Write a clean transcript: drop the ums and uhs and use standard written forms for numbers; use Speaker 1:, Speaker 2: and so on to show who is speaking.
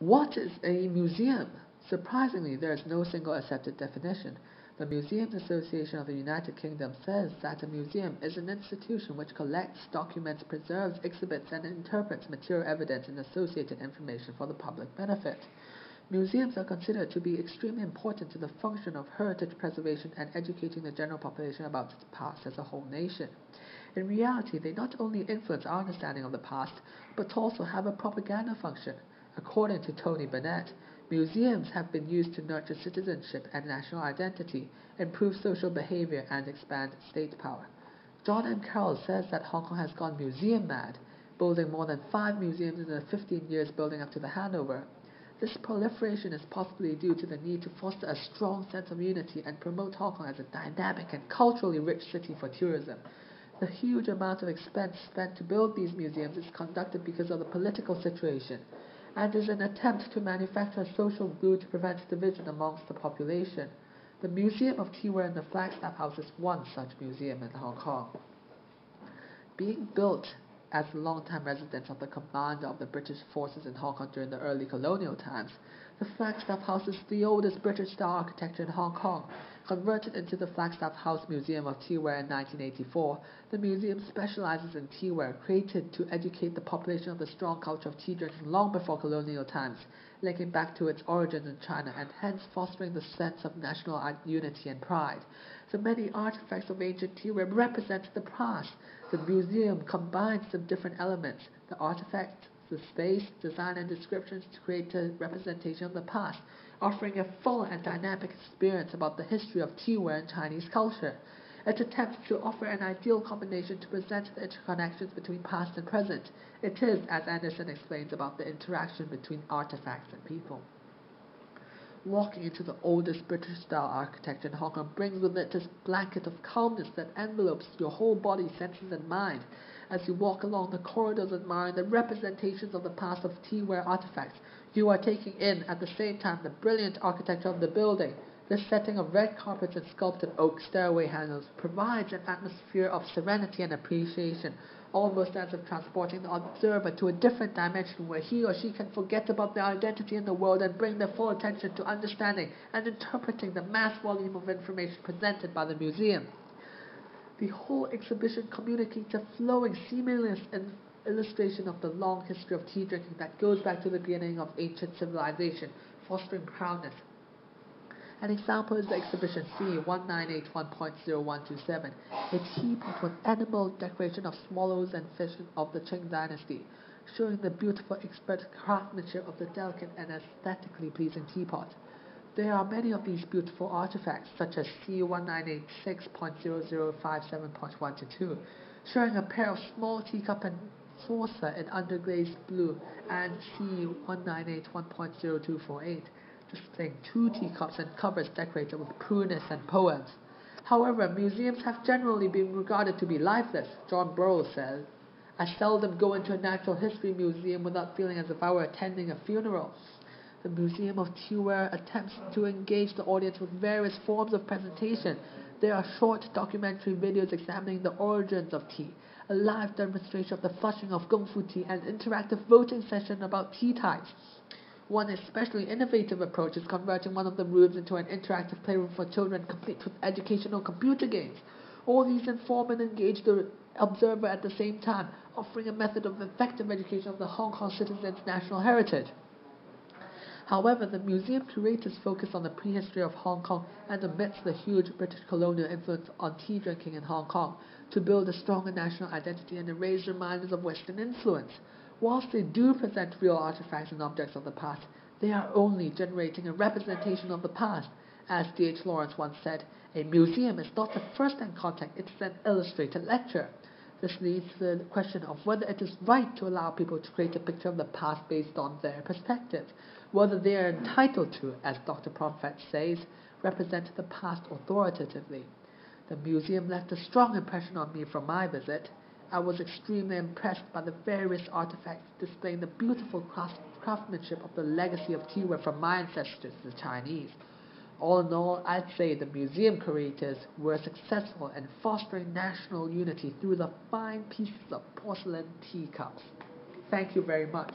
Speaker 1: What is a museum? Surprisingly, there is no single accepted definition. The Museums Association of the United Kingdom says that a museum is an institution which collects, documents, preserves, exhibits, and interprets material evidence and associated information for the public benefit. Museums are considered to be extremely important to the function of heritage preservation and educating the general population about its past as a whole nation. In reality, they not only influence our understanding of the past, but also have a propaganda function. According to Tony Bennett, museums have been used to nurture citizenship and national identity, improve social behavior, and expand state power. John M. Carroll says that Hong Kong has gone museum mad, building more than 5 museums in the 15 years building up to the handover. This proliferation is possibly due to the need to foster a strong sense of unity and promote Hong Kong as a dynamic and culturally rich city for tourism. The huge amount of expense spent to build these museums is conducted because of the political situation, and is an attempt to manufacture social glue to prevent division amongst the population. The Museum of Tea Ware in the Flagstaff House is one such museum in Hong Kong. Being built as the long-time residence of the commander of the British forces in Hong Kong during the early colonial times, the Flagstaff House is the oldest British-style architecture in Hong Kong. Converted into the Flagstaff House Museum of Teaware in 1984, the museum specializes in teaware, created to educate the population of the strong culture of tea drinking long before colonial times, linking back to its origins in China and hence fostering the sense of national unity and pride. The many artifacts of ancient teaware represent the past. The museum combines the different elements, the artifacts, the space, design, and descriptions to create a representation of the past, offering a full and dynamic experience about the history of teaware in Chinese culture. It attempts to offer an ideal combination to present the interconnections between past and present. It is, as Anderson explains, about the interaction between artifacts and people. Walking into the oldest British-style architecture in Hong Kong brings with it this blanket of calmness that envelopes your whole body, senses, and mind. As you walk along the corridors admiring the representations of the past of teaware artifacts, you are taking in at the same time the brilliant architecture of the building. This setting of red carpets and sculpted oak stairway handles provides an atmosphere of serenity and appreciation, almost as if transporting the observer to a different dimension where he or she can forget about their identity in the world and bring their full attention to understanding and interpreting the mass volume of information presented by the museum. The whole exhibition communicates a flowing, seamless illustration of the long history of tea drinking that goes back to the beginning of ancient civilization, fostering proudness. An example is the exhibition C1981.0127, a teapot with animal decoration of swallows and fish of the Qing dynasty, showing the beautiful expert craftsmanship of the delicate and aesthetically pleasing teapot. There are many of these beautiful artifacts, such as C1986.0057.122, showing a pair of small teacup and saucer in underglazed blue, and C1981.0248, displaying 2 teacups and covers decorated with prunes and poems. However, museums have generally been regarded to be lifeless. John Burroughs says, "I seldom go into a natural history museum without feeling as if I were attending a funeral." The Museum of Teaware attempts to engage the audience with various forms of presentation. There are short documentary videos examining the origins of tea, a live demonstration of the flushing of Kung Fu tea, and interactive voting session about tea types. One especially innovative approach is converting one of the rooms into an interactive playroom for children, complete with educational computer games. All these inform and engage the observer at the same time, offering a method of effective education of the Hong Kong citizens' national heritage. However, the museum curators focus on the prehistory of Hong Kong and amidst the huge British colonial influence on tea drinking in Hong Kong to build a stronger national identity and erase reminders of Western influence. Whilst they do present real artifacts and objects of the past, they are only generating a representation of the past. As D.H. Lawrence once said, a museum is not a first-hand contact, it is an illustrated lecture. This leads to the question of whether it is right to allow people to create a picture of the past based on their perspective, whether they are entitled to, as Dr. Pomfret says, represent the past authoritatively. The museum left a strong impression on me from my visit. I was extremely impressed by the various artifacts displaying the beautiful craftsmanship of the legacy of teaware from my ancestors, the Chinese. All in all, I'd say the museum curators were successful in fostering national unity through the fine pieces of porcelain teacups. Thank you very much.